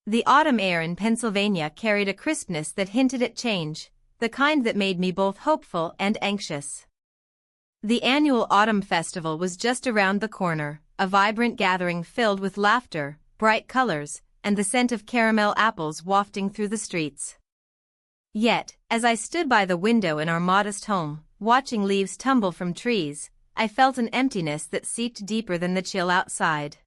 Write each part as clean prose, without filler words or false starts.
The autumn air in Pennsylvania carried a crispness that hinted at change, the kind that made me both hopeful and anxious. The annual Autumn Festival was just around the corner, a vibrant gathering filled with laughter, bright colors, and the scent of caramel apples wafting through the streets. Yet, as I stood by the window in our modest home, watching leaves tumble from trees, I felt an emptiness that seeped deeper than the chill outside.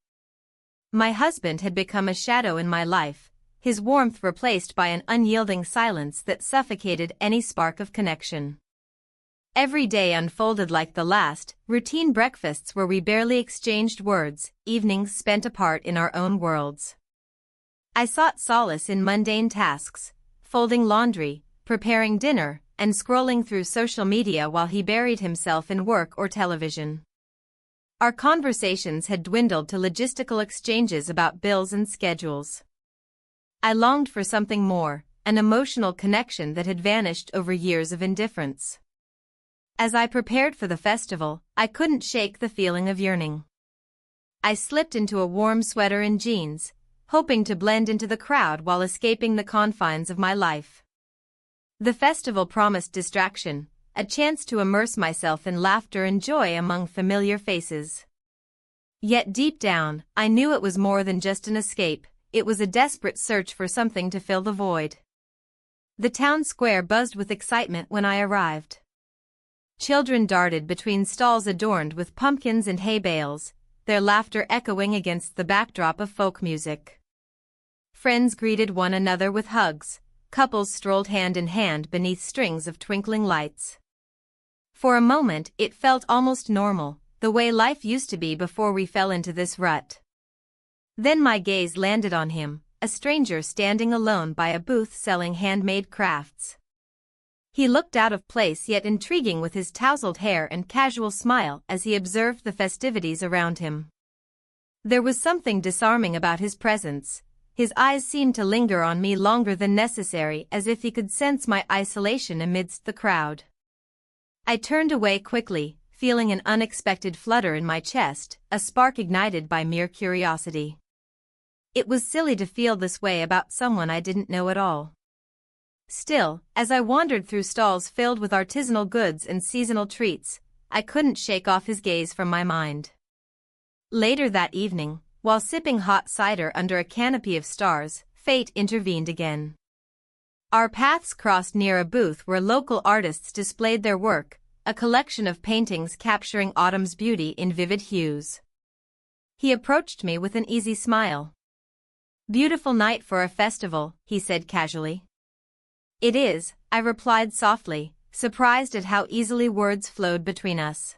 My husband had become a shadow in my life, his warmth replaced by an unyielding silence that suffocated any spark of connection. Every day unfolded like the last, routine breakfasts where we barely exchanged words, evenings spent apart in our own worlds. I sought solace in mundane tasks, folding laundry, preparing dinner, and scrolling through social media while he buried himself in work or television. Our conversations had dwindled to logistical exchanges about bills and schedules. I longed for something more, an emotional connection that had vanished over years of indifference. As I prepared for the festival, I couldn't shake the feeling of yearning. I slipped into a warm sweater and jeans, hoping to blend into the crowd while escaping the confines of my life. The festival promised distraction, a chance to immerse myself in laughter and joy among familiar faces. Yet deep down, I knew it was more than just an escape, it was a desperate search for something to fill the void. The town square buzzed with excitement when I arrived. Children darted between stalls adorned with pumpkins and hay bales, their laughter echoing against the backdrop of folk music. Friends greeted one another with hugs, couples strolled hand in hand beneath strings of twinkling lights. For a moment it felt almost normal, the way life used to be before we fell into this rut. Then my gaze landed on him, a stranger standing alone by a booth selling handmade crafts. He looked out of place yet intriguing with his tousled hair and casual smile as he observed the festivities around him. There was something disarming about his presence. His eyes seemed to linger on me longer than necessary, as if he could sense my isolation amidst the crowd. I turned away quickly, feeling an unexpected flutter in my chest, a spark ignited by mere curiosity. It was silly to feel this way about someone I didn't know at all. Still, as I wandered through stalls filled with artisanal goods and seasonal treats, I couldn't shake off his gaze from my mind. Later that evening, while sipping hot cider under a canopy of stars, fate intervened again. Our paths crossed near a booth where local artists displayed their work, a collection of paintings capturing autumn's beauty in vivid hues. He approached me with an easy smile. "Beautiful night for a festival," he said casually. "It is," I replied softly, surprised at how easily words flowed between us.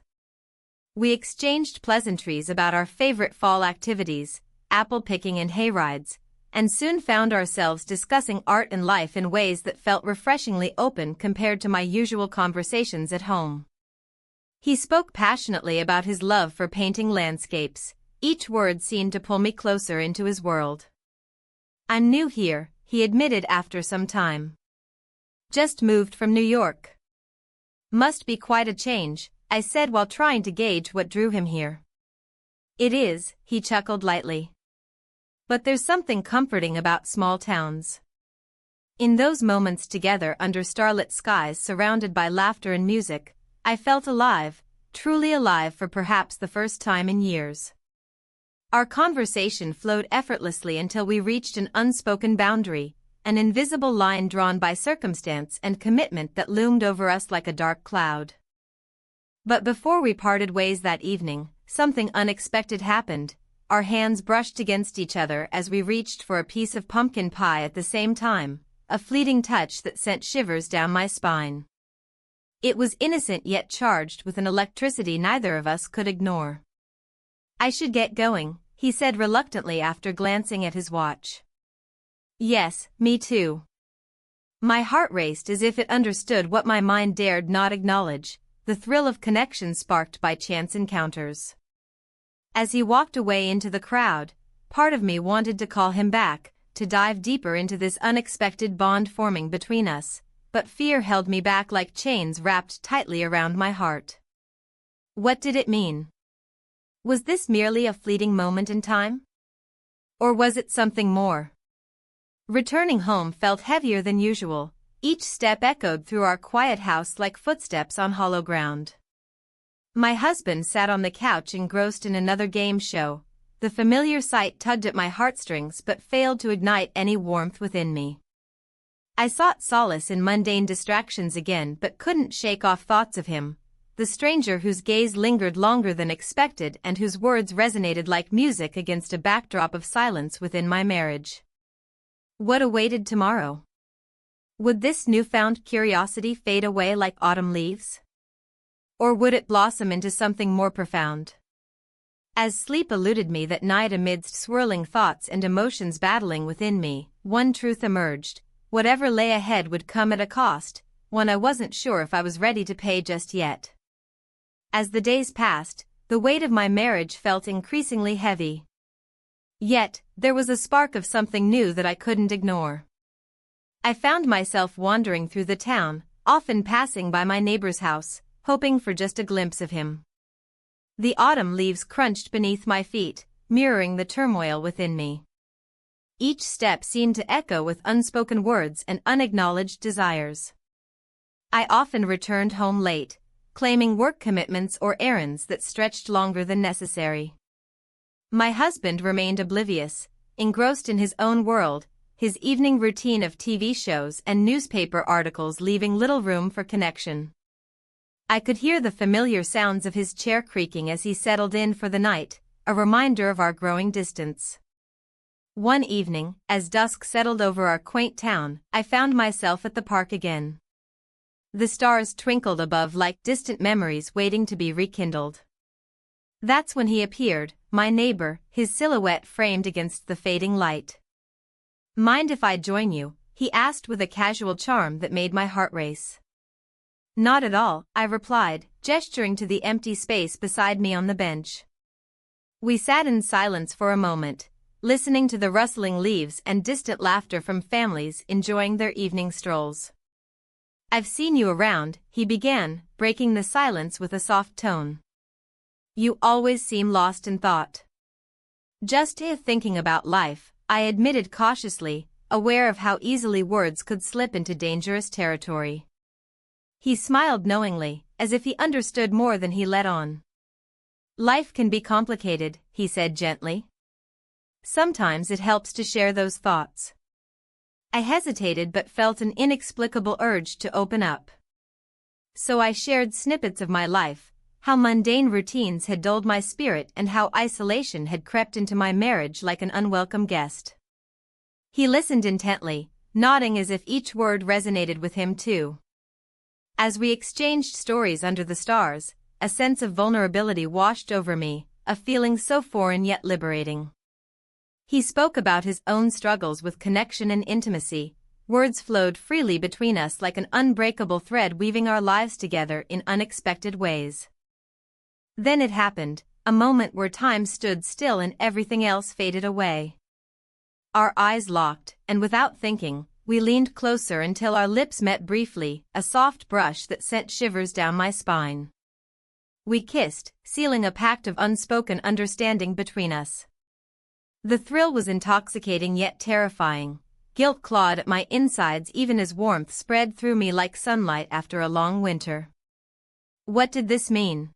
We exchanged pleasantries about our favorite fall activities, apple picking and hayrides, and soon found ourselves discussing art and life in ways that felt refreshingly open compared to my usual conversations at home. He spoke passionately about his love for painting landscapes. Each word seemed to pull me closer into his world. "I'm new here," he admitted after some time. "Just moved from New York." "Must be quite a change," I said while trying to gauge what drew him here. "It is," he chuckled lightly. "But there's something comforting about small towns." In those moments together under starlit skies surrounded by laughter and music, I felt alive, truly alive for perhaps the first time in years. Our conversation flowed effortlessly until we reached an unspoken boundary, an invisible line drawn by circumstance and commitment that loomed over us like a dark cloud. But before we parted ways that evening, something unexpected happened. Our hands brushed against each other as we reached for a piece of pumpkin pie at the same time, a fleeting touch that sent shivers down my spine. It was innocent yet charged with an electricity neither of us could ignore. "I should get going," he said reluctantly after glancing at his watch. "Yes, me too." My heart raced as if it understood what my mind dared not acknowledge, the thrill of connection sparked by chance encounters. As he walked away into the crowd, part of me wanted to call him back, to dive deeper into this unexpected bond forming between us, but fear held me back like chains wrapped tightly around my heart. What did it mean? Was this merely a fleeting moment in time? Or was it something more? Returning home felt heavier than usual. Each step echoed through our quiet house like footsteps on hollow ground. My husband sat on the couch engrossed in another game show. The familiar sight tugged at my heartstrings but failed to ignite any warmth within me. I sought solace in mundane distractions again but couldn't shake off thoughts of him, the stranger whose gaze lingered longer than expected and whose words resonated like music against a backdrop of silence within my marriage. What awaited tomorrow? Would this newfound curiosity fade away like autumn leaves? Or would it blossom into something more profound? As sleep eluded me that night amidst swirling thoughts and emotions battling within me, one truth emerged: whatever lay ahead would come at a cost, one I wasn't sure if I was ready to pay just yet. As the days passed, the weight of my marriage felt increasingly heavy. Yet, there was a spark of something new that I couldn't ignore. I found myself wandering through the town, often passing by my neighbor's house, hoping for just a glimpse of him. The autumn leaves crunched beneath my feet, mirroring the turmoil within me. Each step seemed to echo with unspoken words and unacknowledged desires. I often returned home late, claiming work commitments or errands that stretched longer than necessary. My husband remained oblivious, engrossed in his own world, his evening routine of TV shows and newspaper articles leaving little room for connection. I could hear the familiar sounds of his chair creaking as he settled in for the night, a reminder of our growing distance. One evening, as dusk settled over our quaint town, I found myself at the park again. The stars twinkled above like distant memories waiting to be rekindled. That's when he appeared, my neighbor, his silhouette framed against the fading light. "Mind if I join you?" he asked with a casual charm that made my heart race. "Not at all," I replied, gesturing to the empty space beside me on the bench. We sat in silence for a moment, listening to the rustling leaves and distant laughter from families enjoying their evening strolls. "I've seen you around," he began, breaking the silence with a soft tone. "You always seem lost in thought." "Just thinking about life," I admitted cautiously, aware of how easily words could slip into dangerous territory. He smiled knowingly, as if he understood more than he let on. "Life can be complicated," he said gently. "Sometimes it helps to share those thoughts." I hesitated but felt an inexplicable urge to open up. So I shared snippets of my life, how mundane routines had dulled my spirit and how isolation had crept into my marriage like an unwelcome guest. He listened intently, nodding as if each word resonated with him too. As we exchanged stories under the stars, a sense of vulnerability washed over me, a feeling so foreign yet liberating. He spoke about his own struggles with connection and intimacy. Words flowed freely between us like an unbreakable thread weaving our lives together in unexpected ways. Then it happened, a moment where time stood still and everything else faded away. Our eyes locked, and without thinking, we leaned closer until our lips met briefly, a soft brush that sent shivers down my spine. We kissed, sealing a pact of unspoken understanding between us. The thrill was intoxicating yet terrifying. Guilt clawed at my insides even as warmth spread through me like sunlight after a long winter. What did this mean?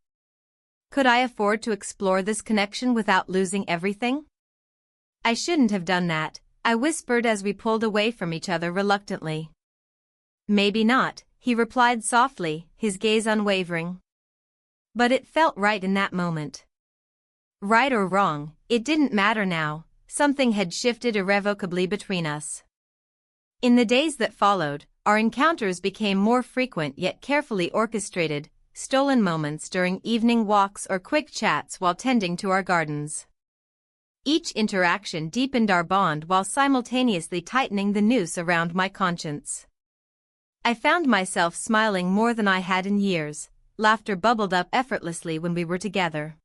Could I afford to explore this connection without losing everything? "I shouldn't have done that," I whispered as we pulled away from each other reluctantly. "Maybe not," he replied softly, his gaze unwavering. But it felt right in that moment. Right or wrong, it didn't matter now. Something had shifted irrevocably between us. In the days that followed, our encounters became more frequent yet carefully orchestrated, stolen moments during evening walks or quick chats while tending to our gardens. Each interaction deepened our bond while simultaneously tightening the noose around my conscience. I found myself smiling more than I had in years. Laughter bubbled up effortlessly when we were together.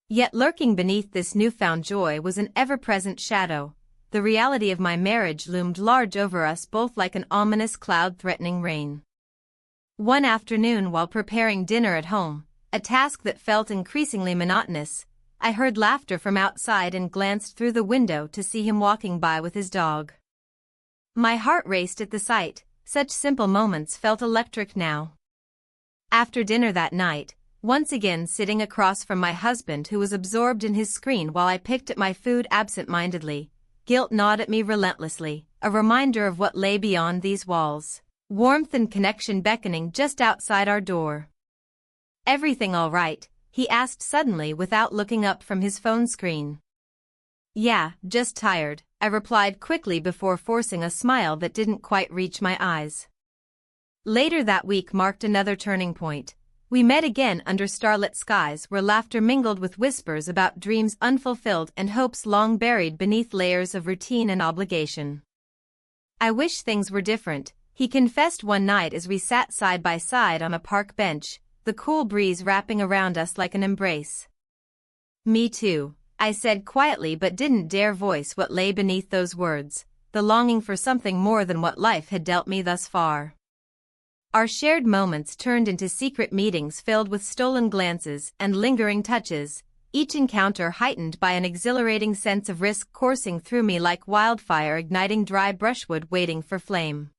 Yet lurking beneath this newfound joy was an ever-present shadow. The reality of my marriage loomed large over us both like an ominous cloud threatening rain. One afternoon while preparing dinner at home, a task that felt increasingly monotonous, I heard laughter from outside and glanced through the window to see him walking by with his dog. My heart raced at the sight, such simple moments felt electric now. After dinner that night, once again sitting across from my husband who was absorbed in his screen while I picked at my food absent-mindedly, guilt gnawed at me relentlessly, a reminder of what lay beyond these walls. Warmth and connection beckoning just outside our door. "Everything all right?" he asked suddenly without looking up from his phone screen. "Yeah, just tired," I replied quickly before forcing a smile that didn't quite reach my eyes. Later that week marked another turning point. We met again under starlit skies where laughter mingled with whispers about dreams unfulfilled and hopes long buried beneath layers of routine and obligation. "I wish things were different," he confessed one night as we sat side by side on a park bench, the cool breeze wrapping around us like an embrace. "Me too," I said quietly but didn't dare voice what lay beneath those words, the longing for something more than what life had dealt me thus far. Our shared moments turned into secret meetings filled with stolen glances and lingering touches, each encounter heightened by an exhilarating sense of risk coursing through me like wildfire igniting dry brushwood waiting for flame.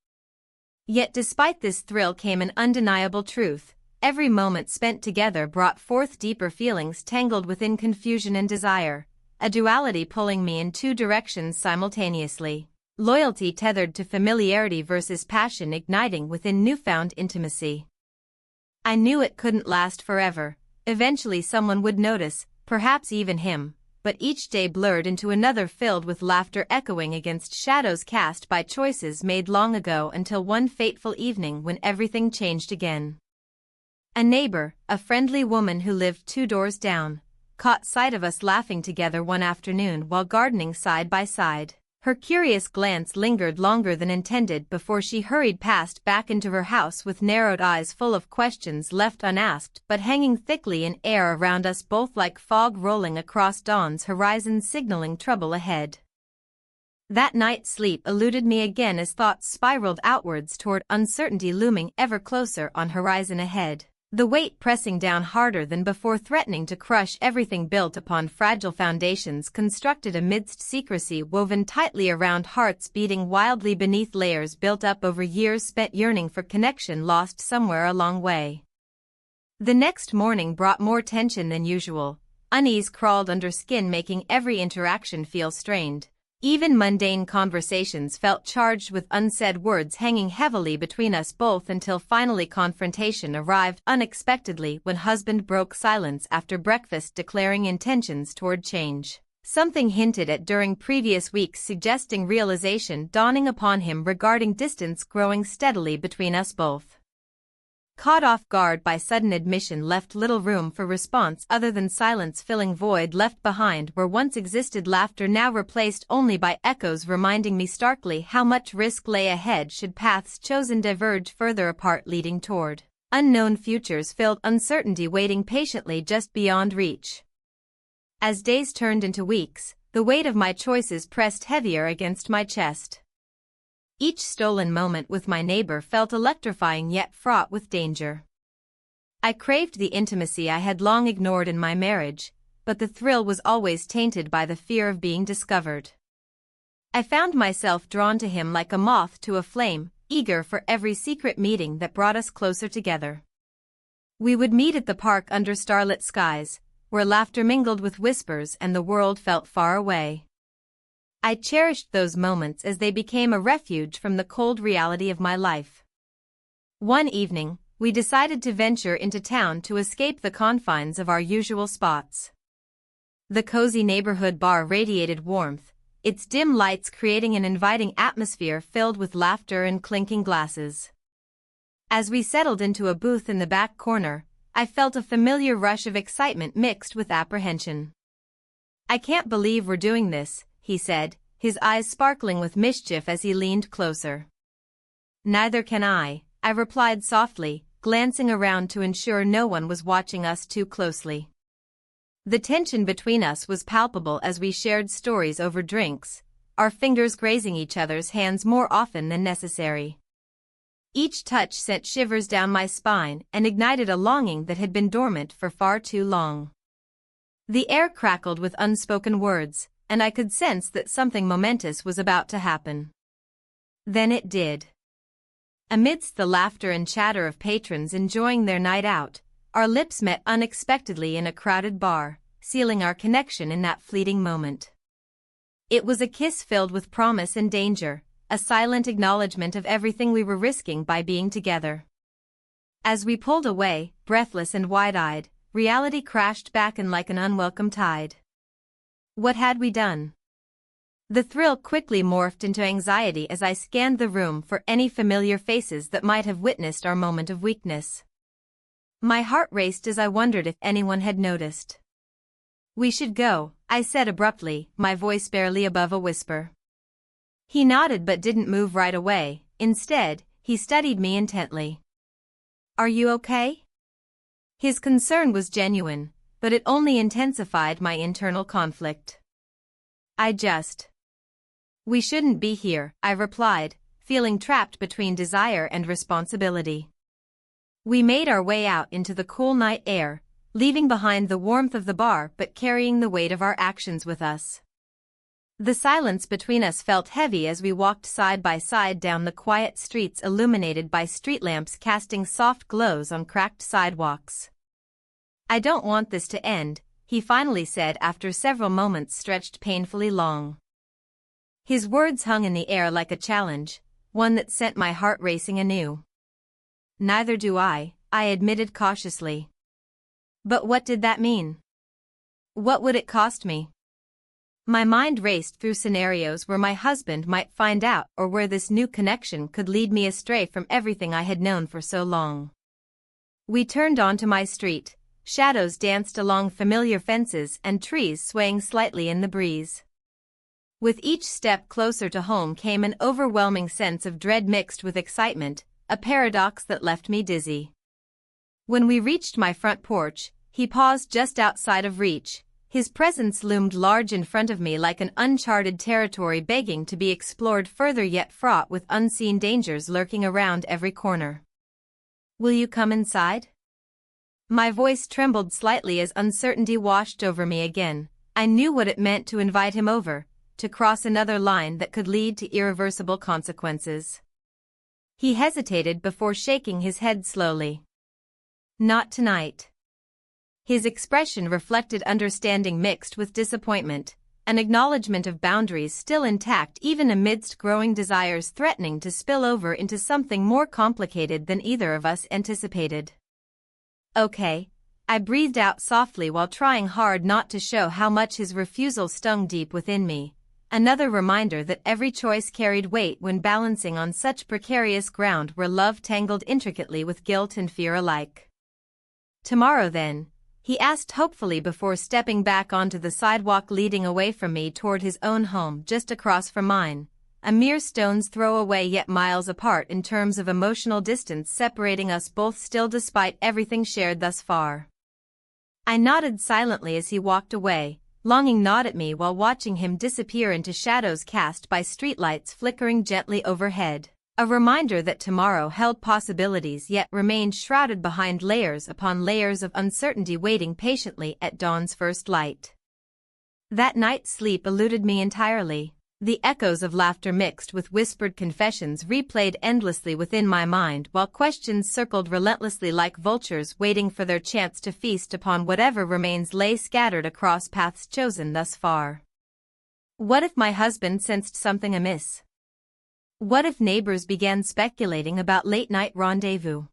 Yet despite this thrill came an undeniable truth. Every moment spent together brought forth deeper feelings tangled within confusion and desire, a duality pulling me in two directions simultaneously. Loyalty tethered to familiarity versus passion igniting within newfound intimacy. I knew it couldn't last forever. Eventually someone would notice, perhaps even him, but each day blurred into another filled with laughter echoing against shadows cast by choices made long ago until one fateful evening when everything changed again. A neighbor, a friendly woman who lived 2 doors down, caught sight of us laughing together one afternoon while gardening side by side. Her curious glance lingered longer than intended before she hurried past back into her house with narrowed eyes full of questions left unasked but hanging thickly in air around us both like fog rolling across dawn's horizon signaling trouble ahead. That night's sleep eluded me again as thoughts spiraled outwards toward uncertainty looming ever closer on horizon ahead. The weight pressing down harder than before threatening to crush everything built upon fragile foundations constructed amidst secrecy woven tightly around hearts beating wildly beneath layers built up over years spent yearning for connection lost somewhere along way. The next morning brought more tension than usual. Unease crawled under skin making every interaction feel strained. Even mundane conversations felt charged with unsaid words hanging heavily between us both until finally confrontation arrived unexpectedly when husband broke silence after breakfast declaring intentions toward change. Something hinted at during previous weeks suggesting realization dawning upon him regarding distance growing steadily between us both. Caught off guard by sudden admission left little room for response other than silence filling void left behind where once existed laughter now replaced only by echoes reminding me starkly how much risk lay ahead should paths chosen diverge further apart leading toward unknown futures filled uncertainty waiting patiently just beyond reach. As days turned into weeks, the weight of my choices pressed heavier against my chest. Each stolen moment with my neighbor felt electrifying yet fraught with danger. I craved the intimacy I had long ignored in my marriage, but the thrill was always tainted by the fear of being discovered. I found myself drawn to him like a moth to a flame, eager for every secret meeting that brought us closer together. We would meet at the park under starlit skies, where laughter mingled with whispers and the world felt far away. I cherished those moments as they became a refuge from the cold reality of my life. One evening, we decided to venture into town to escape the confines of our usual spots. The cozy neighborhood bar radiated warmth, its dim lights creating an inviting atmosphere filled with laughter and clinking glasses. As we settled into a booth in the back corner, I felt a familiar rush of excitement mixed with apprehension. "I can't believe we're doing this," he said, his eyes sparkling with mischief as he leaned closer. "Neither can I," I replied softly, glancing around to ensure no one was watching us too closely. The tension between us was palpable as we shared stories over drinks, our fingers grazing each other's hands more often than necessary. Each touch sent shivers down my spine and ignited a longing that had been dormant for far too long. The air crackled with unspoken words, and I could sense that something momentous was about to happen. Then it did. Amidst the laughter and chatter of patrons enjoying their night out, our lips met unexpectedly in a crowded bar, sealing our connection in that fleeting moment. It was a kiss filled with promise and danger, a silent acknowledgement of everything we were risking by being together. As we pulled away, breathless and wide-eyed, reality crashed back in like an unwelcome tide. What had we done? The thrill quickly morphed into anxiety as I scanned the room for any familiar faces that might have witnessed our moment of weakness. My heart raced as I wondered if anyone had noticed. "We should go," I said abruptly, my voice barely above a whisper. He nodded but didn't move right away. Instead, he studied me intently. "Are you okay?" His concern was genuine, but it only intensified my internal conflict. "We shouldn't be here," I replied, feeling trapped between desire and responsibility. We made our way out into the cool night air, leaving behind the warmth of the bar but carrying the weight of our actions with us. The silence between us felt heavy as we walked side by side down the quiet streets illuminated by street lamps casting soft glows on cracked sidewalks. "I don't want this to end," he finally said after several moments stretched painfully long. His words hung in the air like a challenge, one that sent my heart racing anew. "Neither do I admitted cautiously. But what did that mean? What would it cost me?" My mind raced through scenarios where my husband might find out or where this new connection could lead me astray from everything I had known for so long. We turned onto my street. Shadows danced along familiar fences and trees swaying slightly in the breeze. With each step closer to home came an overwhelming sense of dread mixed with excitement, a paradox that left me dizzy. When we reached my front porch, he paused just outside of reach. His presence loomed large in front of me like an uncharted territory begging to be explored further yet fraught with unseen dangers lurking around every corner. "Will you come inside?" My voice trembled slightly as uncertainty washed over me again. I knew what it meant to invite him over, to cross another line that could lead to irreversible consequences. He hesitated before shaking his head slowly. "Not tonight." His expression reflected understanding mixed with disappointment, an acknowledgement of boundaries still intact even amidst growing desires threatening to spill over into something more complicated than either of us anticipated. "Okay," I breathed out softly while trying hard not to show how much his refusal stung deep within me, another reminder that every choice carried weight when balancing on such precarious ground where love tangled intricately with guilt and fear alike. "Tomorrow then?" he asked hopefully before stepping back onto the sidewalk leading away from me toward his own home just across from mine, a mere stone's throw away yet miles apart in terms of emotional distance separating us both still despite everything shared thus far. I nodded silently as he walked away, longing gnawed at me while watching him disappear into shadows cast by streetlights flickering gently overhead. A reminder that tomorrow held possibilities yet remained shrouded behind layers upon layers of uncertainty waiting patiently at dawn's first light. That night's sleep eluded me entirely. The echoes of laughter mixed with whispered confessions replayed endlessly within my mind while questions circled relentlessly like vultures waiting for their chance to feast upon whatever remains lay scattered across paths chosen thus far. What if my husband sensed something amiss? What if neighbors began speculating about late-night rendezvous?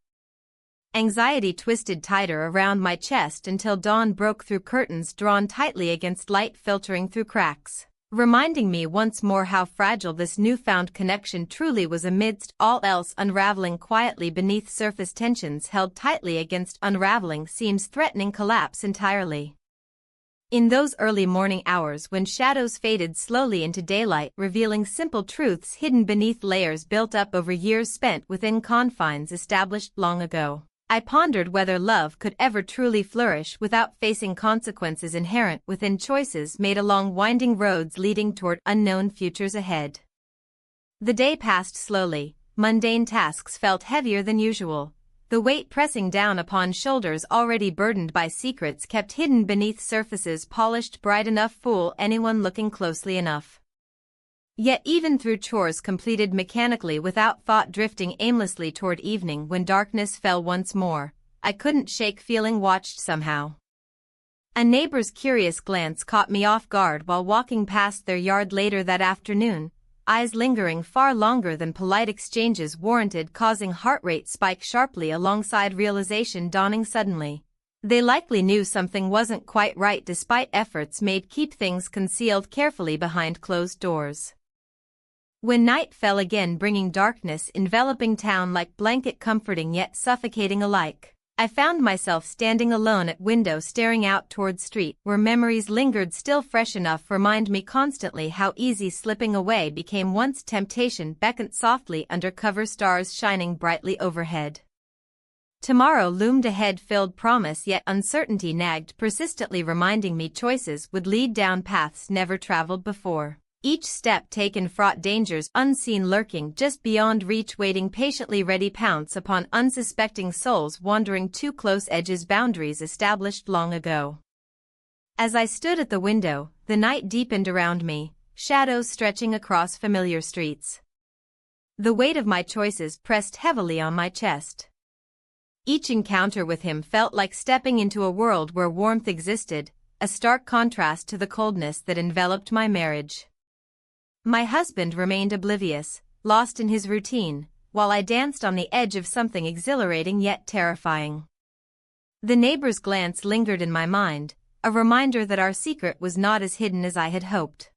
Anxiety twisted tighter around my chest until dawn broke through curtains drawn tightly against light filtering through cracks, reminding me once more how fragile this newfound connection truly was amidst all else unraveling quietly beneath surface tensions held tightly against unraveling seams threatening collapse entirely. In those early morning hours when shadows faded slowly into daylight revealing simple truths hidden beneath layers built up over years spent within confines established long ago, I pondered whether love could ever truly flourish without facing consequences inherent within choices made along winding roads leading toward unknown futures ahead. The day passed slowly, mundane tasks felt heavier than usual. The weight pressing down upon shoulders already burdened by secrets kept hidden beneath surfaces polished bright enough fool anyone looking closely enough. Yet even through chores completed mechanically without thought, drifting aimlessly toward evening when darkness fell once more, I couldn't shake feeling watched somehow. A neighbor's curious glance caught me off guard while walking past their yard later that afternoon, eyes lingering far longer than polite exchanges warranted, causing heart rate spike sharply alongside realization dawning suddenly. They likely knew something wasn't quite right despite efforts made keep things concealed carefully behind closed doors. When night fell again, bringing darkness enveloping town like blanket, comforting yet suffocating alike, I found myself standing alone at window staring out toward street where memories lingered still fresh enough remind me constantly how easy slipping away became once temptation beckoned softly under cover, stars shining brightly overhead. Tomorrow loomed ahead, filled promise yet uncertainty nagged persistently, reminding me choices would lead down paths never traveled before. Each step taken fraught dangers unseen lurking just beyond reach, waiting patiently ready pounce upon unsuspecting souls wandering too close, edges boundaries established long ago. As I stood at the window, the night deepened around me, shadows stretching across familiar streets. The weight of my choices pressed heavily on my chest. Each encounter with him felt like stepping into a world where warmth existed, a stark contrast to the coldness that enveloped my marriage. My husband remained oblivious, lost in his routine, while I danced on the edge of something exhilarating yet terrifying. The neighbor's glance lingered in my mind, a reminder that our secret was not as hidden as I had hoped.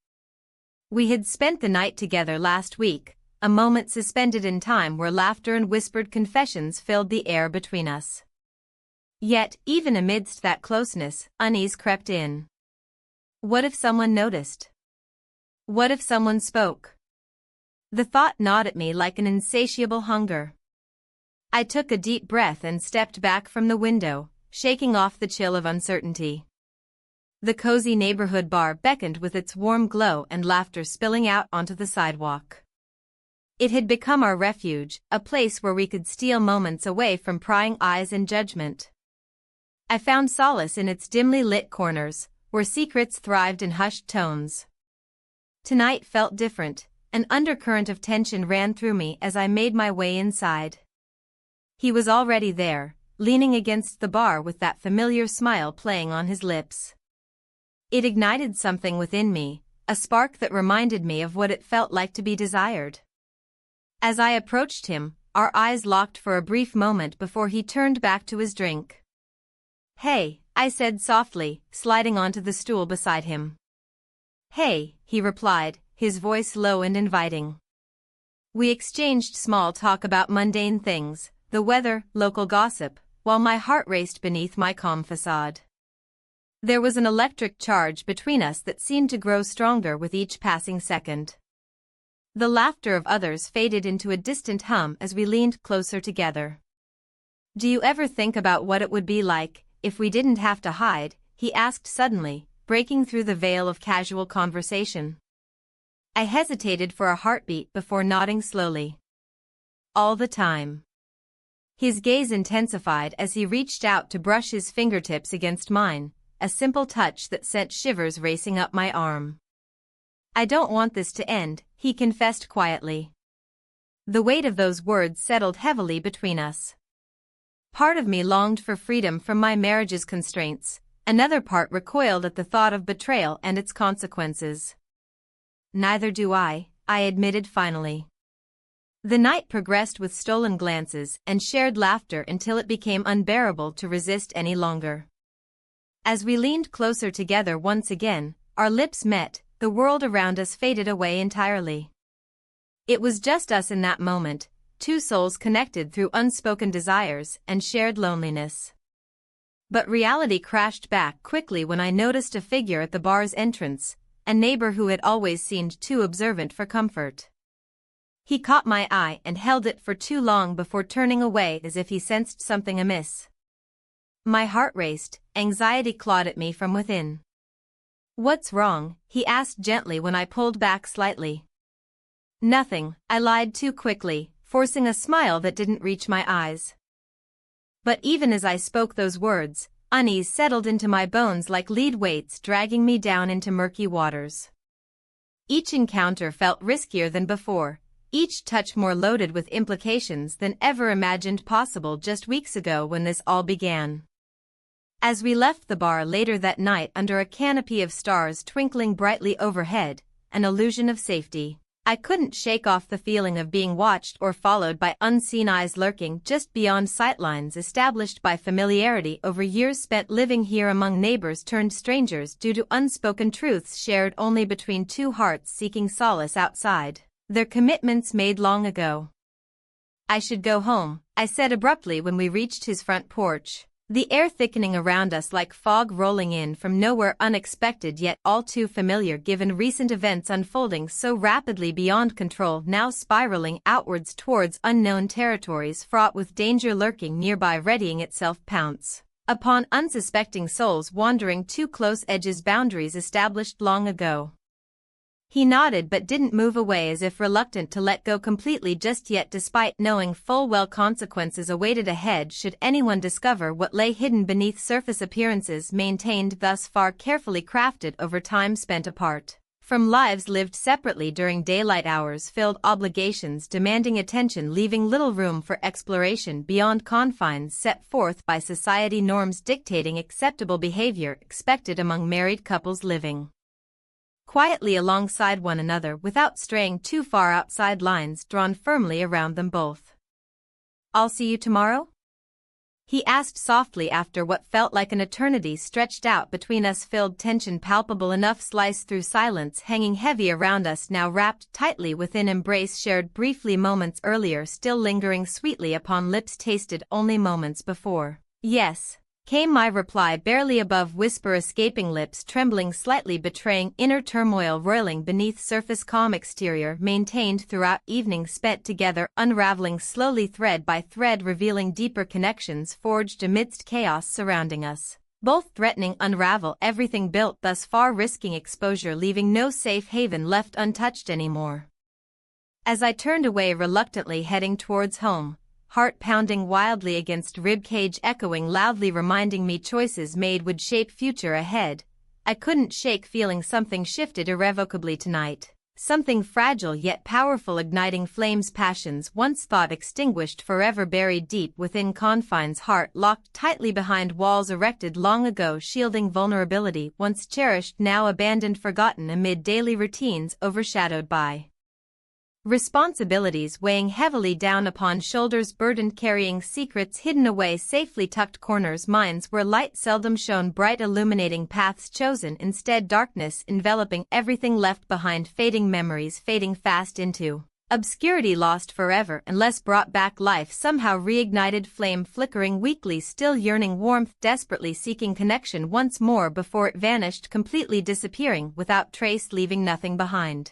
We had spent the night together last week, a moment suspended in time where laughter and whispered confessions filled the air between us. Yet, even amidst that closeness, unease crept in. What if someone noticed? What if someone spoke? The thought gnawed at me like an insatiable hunger. I took a deep breath and stepped back from the window, shaking off the chill of uncertainty. The cozy neighborhood bar beckoned with its warm glow and laughter spilling out onto the sidewalk. It had become our refuge, a place where we could steal moments away from prying eyes and judgment. I found solace in its dimly lit corners, where secrets thrived in hushed tones. Tonight felt different, an undercurrent of tension ran through me as I made my way inside. He was already there, leaning against the bar with that familiar smile playing on his lips. It ignited something within me, a spark that reminded me of what it felt like to be desired. As I approached him, our eyes locked for a brief moment before he turned back to his drink. "Hey," I said softly, sliding onto the stool beside him. "Hey," he replied, his voice low and inviting. We exchanged small talk about mundane things, the weather, local gossip, while my heart raced beneath my calm facade. There was an electric charge between us that seemed to grow stronger with each passing second. The laughter of others faded into a distant hum as we leaned closer together. "Do you ever think about what it would be like if we didn't have to hide?" he asked suddenly, breaking through the veil of casual conversation. I hesitated for a heartbeat before nodding slowly. "All the time." His gaze intensified as he reached out to brush his fingertips against mine, a simple touch that sent shivers racing up my arm. "I don't want this to end," he confessed quietly. The weight of those words settled heavily between us. Part of me longed for freedom from my marriage's constraints, another part recoiled at the thought of betrayal and its consequences. "Neither do I," I admitted finally. The night progressed with stolen glances and shared laughter until it became unbearable to resist any longer. As we leaned closer together once again, our lips met, the world around us faded away entirely. It was just us in that moment, two souls connected through unspoken desires and shared loneliness. But reality crashed back quickly when I noticed a figure at the bar's entrance, a neighbor who had always seemed too observant for comfort. He caught my eye and held it for too long before turning away as if he sensed something amiss. My heart raced, anxiety clawed at me from within. "What's wrong?" he asked gently when I pulled back slightly. "Nothing," I lied too quickly, forcing a smile that didn't reach my eyes. But even as I spoke those words, unease settled into my bones like lead weights dragging me down into murky waters. Each encounter felt riskier than before, each touch more loaded with implications than ever imagined possible just weeks ago when this all began. As we left the bar later that night under a canopy of stars twinkling brightly overhead, an illusion of safety, I couldn't shake off the feeling of being watched or followed by unseen eyes lurking just beyond sightlines established by familiarity over years spent living here among neighbors turned strangers due to unspoken truths shared only between two hearts seeking solace outside their commitments made long ago. "I should go home," I said abruptly when we reached his front porch, the air thickening around us like fog rolling in from nowhere, unexpected yet all too familiar given recent events unfolding so rapidly beyond control, now spiraling outwards towards unknown territories fraught with danger lurking nearby, readying itself pounce upon unsuspecting souls wandering too close, edges boundaries established long ago. He nodded but didn't move away, as if reluctant to let go completely just yet, despite knowing full well consequences awaited ahead should anyone discover what lay hidden beneath surface appearances maintained thus far, carefully crafted over time spent apart from lives lived separately during daylight hours, filled obligations demanding attention, leaving little room for exploration beyond confines set forth by society norms dictating acceptable behavior expected among married couples living quietly alongside one another without straying too far outside lines drawn firmly around them both. "I'll see you tomorrow?" he asked softly after what felt like an eternity stretched out between us, filled tension palpable enough slice through silence hanging heavy around us, now wrapped tightly within embrace shared briefly moments earlier, still lingering sweetly upon lips tasted only moments before. "Yes," came my reply, barely above whisper, escaping lips trembling slightly, betraying inner turmoil roiling beneath surface calm exterior maintained throughout evening spent together, unraveling slowly thread by thread, revealing deeper connections forged amidst chaos surrounding us, both threatening unravel everything built thus far, risking exposure, leaving no safe haven left untouched anymore. As I turned away reluctantly, heading towards home, heart pounding wildly against ribcage, echoing loudly reminding me choices made would shape future ahead, I couldn't shake feeling something shifted irrevocably tonight, something fragile yet powerful, igniting flames, passions once thought extinguished forever, buried deep within confines, heart locked tightly behind walls erected long ago, shielding vulnerability once cherished, now abandoned, forgotten amid daily routines overshadowed by responsibilities weighing heavily down upon shoulders, burdened carrying secrets hidden away, safely tucked corners, minds where light seldom shone bright, illuminating paths chosen instead, darkness enveloping everything left behind, fading memories fading fast into obscurity, lost forever unless brought back, life somehow reignited, flame flickering weakly, still yearning warmth, desperately seeking connection once more before it vanished completely, disappearing without trace, leaving nothing behind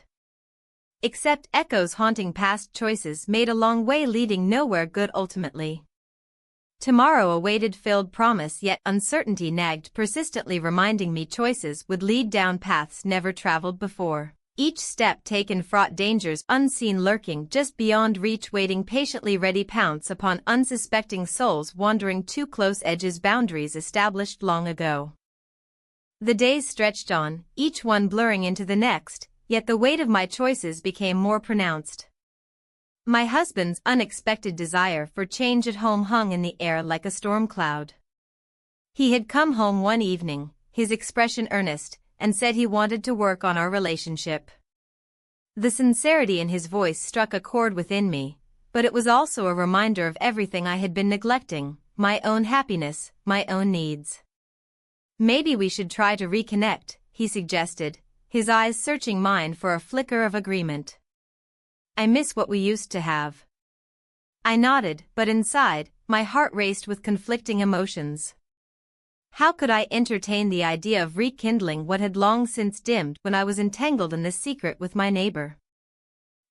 except echoes haunting past choices made a long way, leading nowhere good ultimately. Tomorrow awaited, filled promise, yet uncertainty nagged persistently, reminding me choices would lead down paths never traveled before. Each step taken fraught dangers unseen lurking just beyond reach, waiting patiently ready pounce upon unsuspecting souls wandering too close, edges boundaries established long ago. The days stretched on, each one blurring into the next, yet the weight of my choices became more pronounced. My husband's unexpected desire for change at home hung in the air like a storm cloud. He had come home one evening, his expression earnest, and said he wanted to work on our relationship. The sincerity in his voice struck a chord within me, but it was also a reminder of everything I had been neglecting, my own happiness, my own needs. "Maybe we should try to reconnect," he suggested, his eyes searching mine for a flicker of agreement. "I miss what we used to have." I nodded, but inside, my heart raced with conflicting emotions. How could I entertain the idea of rekindling what had long since dimmed when I was entangled in this secret with my neighbor?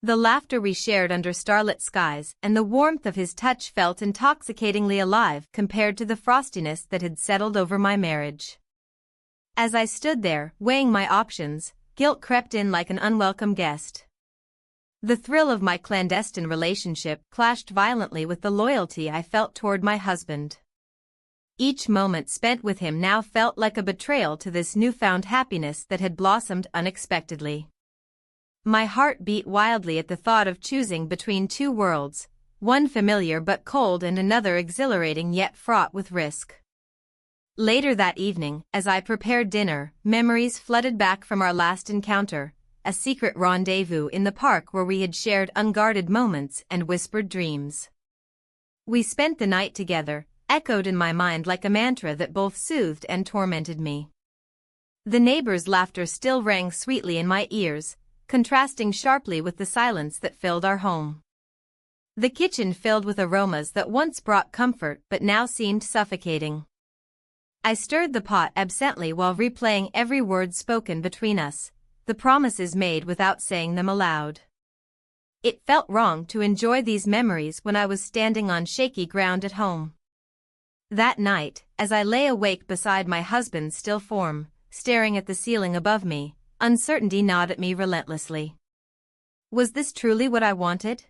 The laughter we shared under starlit skies and the warmth of his touch felt intoxicatingly alive compared to the frostiness that had settled over my marriage. As I stood there, weighing my options, guilt crept in like an unwelcome guest. The thrill of my clandestine relationship clashed violently with the loyalty I felt toward my husband. Each moment spent with him now felt like a betrayal to this newfound happiness that had blossomed unexpectedly. My heart beat wildly at the thought of choosing between two worlds, one familiar but cold and another exhilarating yet fraught with risk. Later that evening, as I prepared dinner, memories flooded back from our last encounter, a secret rendezvous in the park where we had shared unguarded moments and whispered dreams. We spent the night together, echoed in my mind like a mantra that both soothed and tormented me. The neighbors' laughter still rang sweetly in my ears, contrasting sharply with the silence that filled our home. The kitchen filled with aromas that once brought comfort but now seemed suffocating. I stirred the pot absently while replaying every word spoken between us, the promises made without saying them aloud. It felt wrong to enjoy these memories when I was standing on shaky ground at home. That night, as I lay awake beside my husband's still form, staring at the ceiling above me, uncertainty gnawed at me relentlessly. Was this truly what I wanted?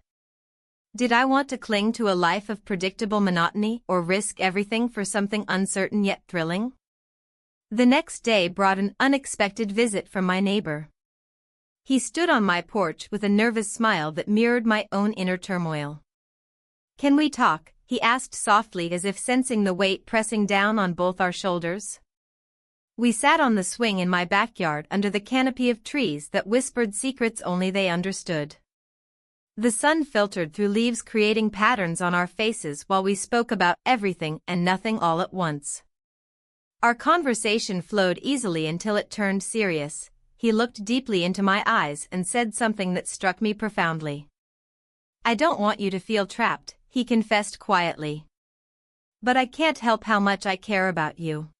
Did I want to cling to a life of predictable monotony or risk everything for something uncertain yet thrilling? The next day brought an unexpected visit from my neighbor. He stood on my porch with a nervous smile that mirrored my own inner turmoil. "Can we talk?" he asked softly, as if sensing the weight pressing down on both our shoulders. We sat on the swing in my backyard under the canopy of trees that whispered secrets only they understood. The sun filtered through leaves, creating patterns on our faces while we spoke about everything and nothing all at once. Our conversation flowed easily until it turned serious. He looked deeply into my eyes and said something that struck me profoundly. "I don't want you to feel trapped," he confessed quietly. "But I can't help how much I care about you."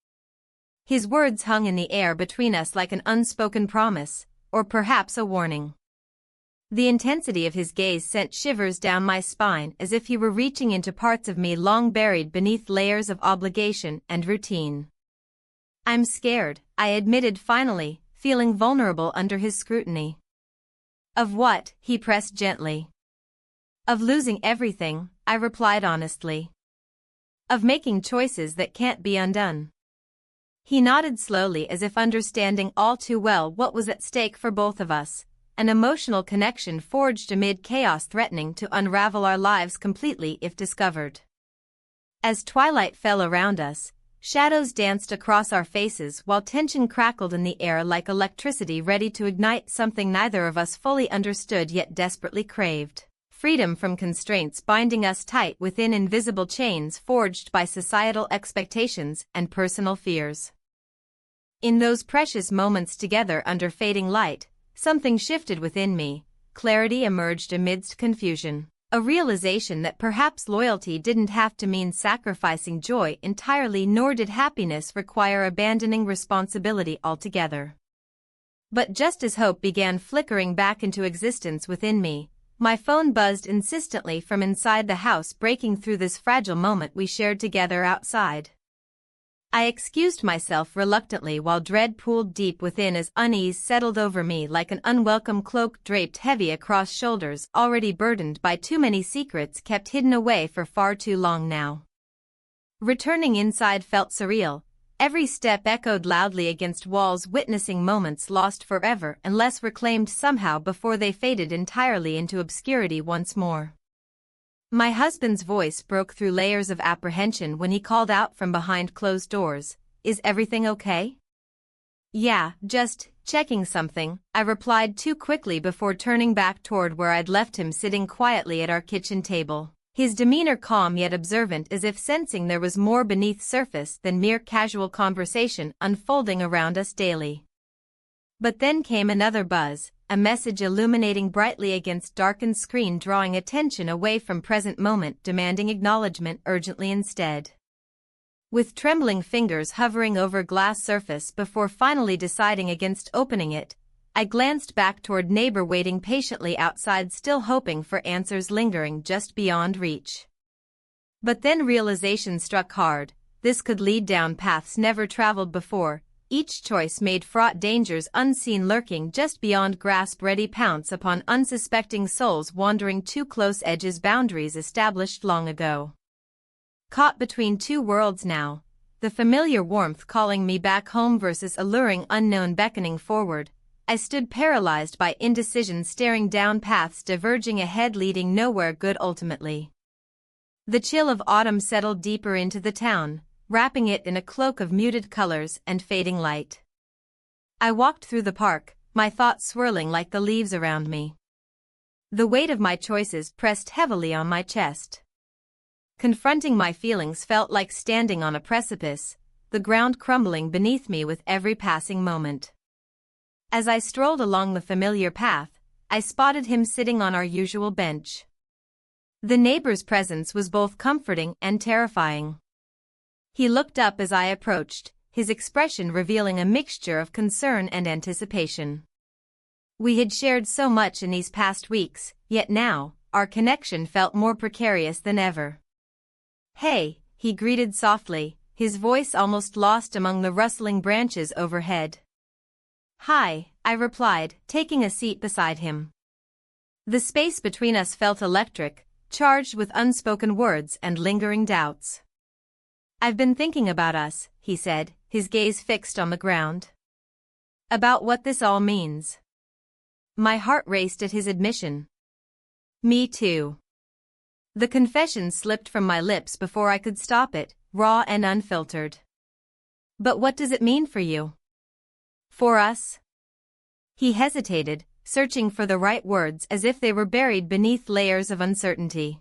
His words hung in the air between us like an unspoken promise, or perhaps a warning. The intensity of his gaze sent shivers down my spine, as if he were reaching into parts of me long buried beneath layers of obligation and routine. "I'm scared," I admitted finally, feeling vulnerable under his scrutiny. "Of what?" he pressed gently. "Of losing everything," I replied honestly. "Of making choices that can't be undone." He nodded slowly, as if understanding all too well what was at stake for both of us, an emotional connection forged amid chaos threatening to unravel our lives completely if discovered. As twilight fell around us, shadows danced across our faces while tension crackled in the air like electricity ready to ignite something neither of us fully understood yet desperately craved: freedom from constraints binding us tight within invisible chains forged by societal expectations and personal fears. In those precious moments together under fading light, something shifted within me. Clarity emerged amidst confusion. A realization that perhaps loyalty didn't have to mean sacrificing joy entirely, nor did happiness require abandoning responsibility altogether. But just as hope began flickering back into existence within me, my phone buzzed insistently from inside the house, breaking through this fragile moment we shared together outside. I excused myself reluctantly while dread pooled deep within as unease settled over me like an unwelcome cloak draped heavy across shoulders already burdened by too many secrets kept hidden away for far too long now. Returning inside felt surreal. Every step echoed loudly against walls, witnessing moments lost forever unless reclaimed somehow before they faded entirely into obscurity once more. My husband's voice broke through layers of apprehension when he called out from behind closed doors, "Is everything okay?" "Yeah, just checking something," I replied too quickly before turning back toward where I'd left him sitting quietly at our kitchen table, his demeanor calm yet observant, as if sensing there was more beneath surface than mere casual conversation unfolding around us daily. But then came another buzz, a message illuminating brightly against darkened screen, drawing attention away from present moment, demanding acknowledgement urgently instead. With trembling fingers hovering over glass surface before finally deciding against opening it, I glanced back toward neighbor waiting patiently outside, still hoping for answers lingering just beyond reach. But then realization struck hard. This could lead down paths never traveled before, each choice made fraught, dangers unseen lurking just beyond grasp, ready pounce upon unsuspecting souls wandering too close, edges boundaries established long ago. Caught between two worlds now, the familiar warmth calling me back home versus alluring unknown beckoning forward, I stood paralyzed by indecision, staring down paths diverging ahead, leading nowhere good ultimately. The chill of autumn settled deeper into the town, wrapping it in a cloak of muted colors and fading light. I walked through the park, my thoughts swirling like the leaves around me. The weight of my choices pressed heavily on my chest. Confronting my feelings felt like standing on a precipice, the ground crumbling beneath me with every passing moment. As I strolled along the familiar path, I spotted him sitting on our usual bench. The neighbor's presence was both comforting and terrifying. He looked up as I approached, his expression revealing a mixture of concern and anticipation. We had shared so much in these past weeks, yet now, our connection felt more precarious than ever. "Hey," he greeted softly, his voice almost lost among the rustling branches overhead. "Hi," I replied, taking a seat beside him. The space between us felt electric, charged with unspoken words and lingering doubts. "I've been thinking about us," he said, his gaze fixed on the ground. "About what this all means." My heart raced at his admission. "Me too." The confession slipped from my lips before I could stop it, raw and unfiltered. "But what does it mean for you? For us?" He hesitated, searching for the right words as if they were buried beneath layers of uncertainty.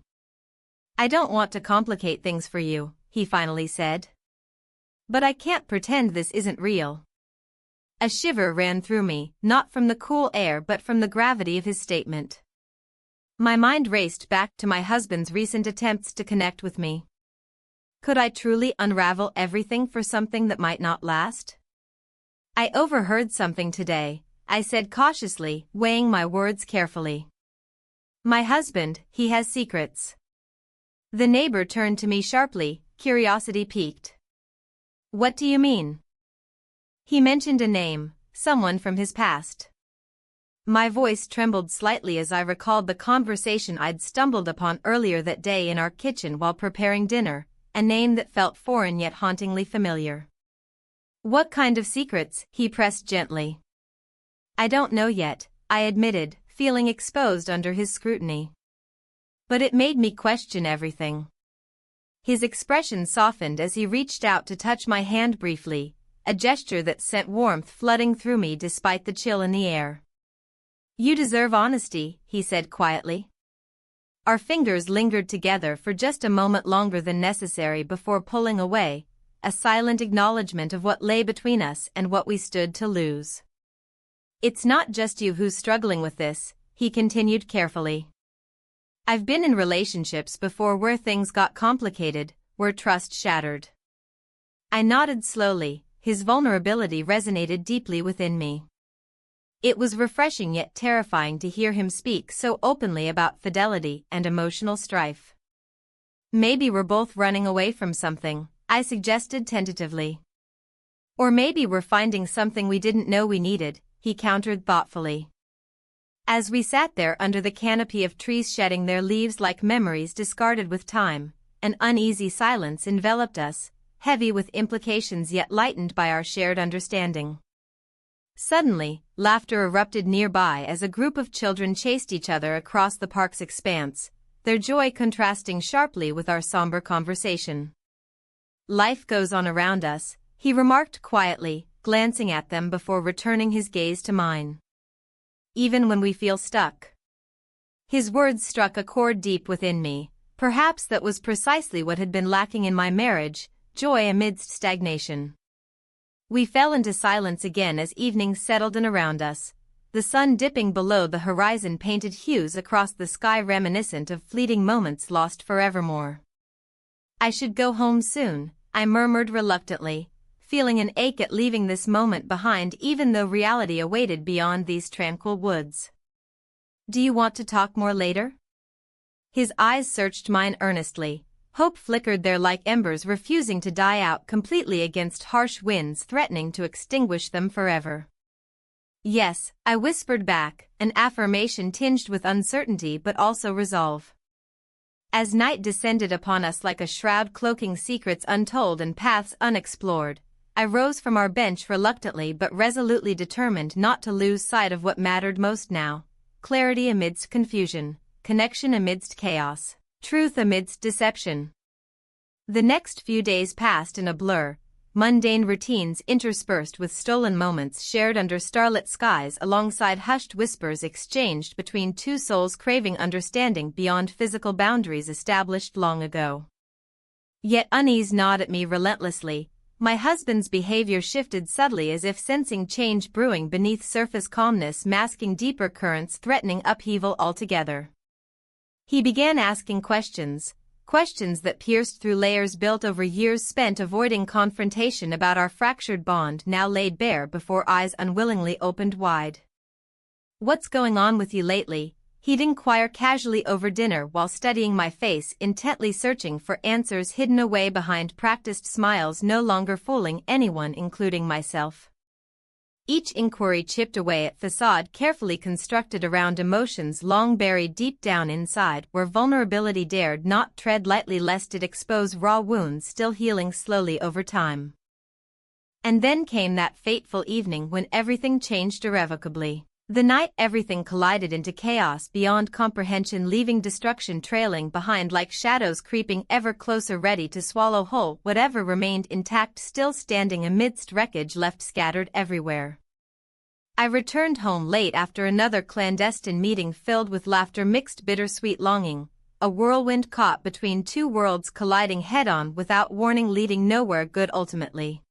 "I don't want to complicate things for you," he finally said. "But I can't pretend this isn't real." A shiver ran through me, not from the cool air but from the gravity of his statement. My mind raced back to my husband's recent attempts to connect with me. Could I truly unravel everything for something that might not last? "I overheard something today," I said cautiously, weighing my words carefully. "My husband, he has secrets." The neighbor turned to me sharply, curiosity piqued. "What do you mean?" He mentioned a name, someone from his past. My voice trembled slightly as I recalled the conversation I'd stumbled upon earlier that day in our kitchen while preparing dinner, a name that felt foreign yet hauntingly familiar. "What kind of secrets?" he pressed gently. "I don't know yet," I admitted, feeling exposed under his scrutiny. But it made me question everything. His expression softened as he reached out to touch my hand briefly, a gesture that sent warmth flooding through me despite the chill in the air. "You deserve honesty," he said quietly. Our fingers lingered together for just a moment longer than necessary before pulling away, a silent acknowledgement of what lay between us and what we stood to lose. "It's not just you who's struggling with this," he continued carefully. "I've been in relationships before where things got complicated, where trust shattered." I nodded slowly, his vulnerability resonated deeply within me. It was refreshing yet terrifying to hear him speak so openly about fidelity and emotional strife. "Maybe we're both running away from something," I suggested tentatively. "Or maybe we're finding something we didn't know we needed," he countered thoughtfully. As we sat there under the canopy of trees shedding their leaves like memories discarded with time, an uneasy silence enveloped us, heavy with implications yet lightened by our shared understanding. Suddenly, laughter erupted nearby as a group of children chased each other across the park's expanse, their joy contrasting sharply with our somber conversation. "Life goes on around us," he remarked quietly, glancing at them before returning his gaze to mine. "Even when we feel stuck." His words struck a chord deep within me. Perhaps that was precisely what had been lacking in my marriage, joy amidst stagnation. We fell into silence again as evening settled in around us, the sun dipping below the horizon painted hues across the sky reminiscent of fleeting moments lost forevermore. "I should go home soon," I murmured reluctantly, feeling an ache at leaving this moment behind even though reality awaited beyond these tranquil woods. "Do you want to talk more later?" His eyes searched mine earnestly. Hope flickered there like embers refusing to die out completely against harsh winds threatening to extinguish them forever. "Yes," I whispered back, an affirmation tinged with uncertainty but also resolve. As night descended upon us like a shroud cloaking secrets untold and paths unexplored, I rose from our bench reluctantly but resolutely determined not to lose sight of what mattered most now: clarity amidst confusion, connection amidst chaos, truth amidst deception. The next few days passed in a blur, mundane routines interspersed with stolen moments shared under starlit skies alongside hushed whispers exchanged between two souls craving understanding beyond physical boundaries established long ago. Yet unease gnawed at me relentlessly. My husband's behavior shifted subtly as if sensing change brewing beneath surface calmness masking deeper currents threatening upheaval altogether. He began asking questions that pierced through layers built over years spent avoiding confrontation about our fractured bond now laid bare before eyes unwillingly opened wide. "What's going on with you lately?" he'd inquire casually over dinner while studying my face, intently searching for answers hidden away behind practiced smiles no longer fooling anyone including myself. Each inquiry chipped away at facade carefully constructed around emotions long buried deep down inside where vulnerability dared not tread lightly lest it expose raw wounds still healing slowly over time. And then came that fateful evening when everything changed irrevocably. The night everything collided into chaos beyond comprehension, leaving destruction trailing behind like shadows creeping ever closer, ready to swallow whole whatever remained intact, still standing amidst wreckage left scattered everywhere. I returned home late after another clandestine meeting filled with laughter mixed bittersweet longing, a whirlwind caught between two worlds colliding head-on without warning, leading nowhere good ultimately.